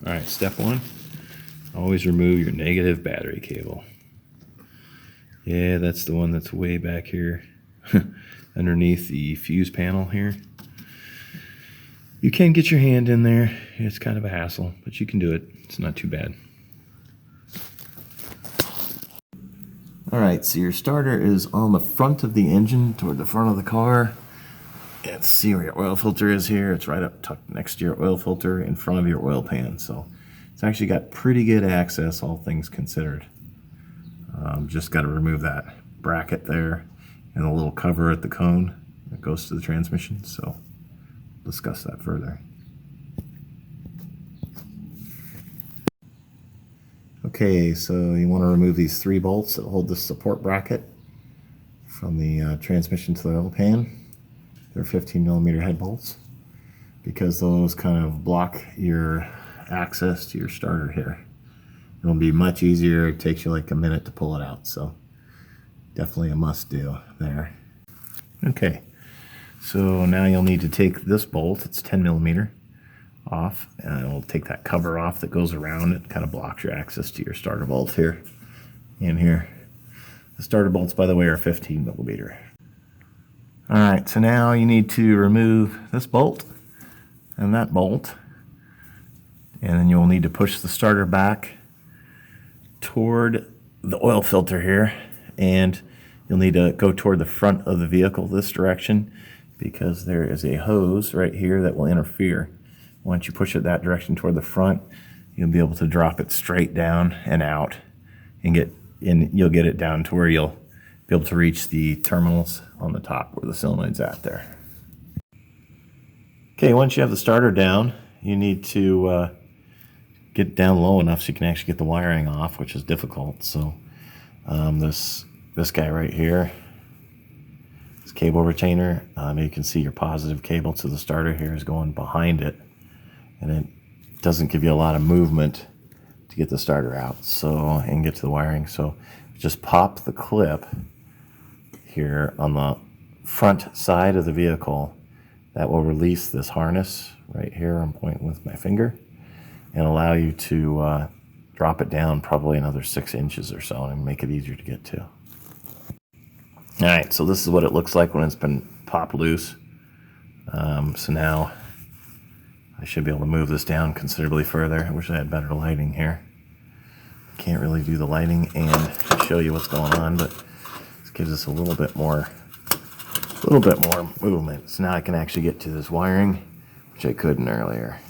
All right, step one, always remove your negative battery cable. Yeah, that's the one that's way back here underneath the fuse panel here. You can get your hand in there. It's kind of a hassle, but you can do it. It's not too bad. All right, so your starter is on the front of the engine toward the front of the car. Let's see where your oil filter is here. It's right up tucked next to your oil filter in front of your oil pan. So it's actually got pretty good access, all things considered. Just got to remove that bracket there and the little cover at the cone that goes to the transmission. So discuss that further. Okay, so you want to remove these 3 bolts that hold the support bracket from the transmission to the oil pan. They're 15mm head bolts because those kind of block your access to your starter here. It'll be much easier. It takes you like a minute to pull it out, so definitely a must do there. Okay, so now you'll need to take this bolt, it's 10mm, off, and we'll take that cover off that goes around it, kind of blocks your access to your starter bolt here and here. The starter bolts, by the way, are 15mm. All right, so now you need to remove this bolt and that bolt, and then you'll need to push the starter back toward the oil filter here, and you'll need to go toward the front of the vehicle this direction because there is a hose right here that will interfere. Once you push it that direction toward the front, you'll be able to drop it straight down and out, and you'll get it down to where you'll be able to reach the terminals on the top where the solenoid's at there. Okay, once you have the starter down, you need to get it down low enough so you can actually get the wiring off, which is difficult. So this guy right here, this cable retainer, you can see your positive cable to the starter here is going behind it, and it doesn't give you a lot of movement to get the starter out and get to the wiring. So just pop the clip here on the front side of the vehicle. That will release this harness right here. I'm pointing with my finger, and allow you to drop it down probably another 6 inches or so and make it easier to get to. All right, so this is what it looks like when it's been popped loose. So now I should be able to move this down considerably further. I wish I had better lighting here. Can't really do the lighting and show you what's going on, but this gives us a little bit more movement. So now I can actually get to this wiring, which I couldn't earlier.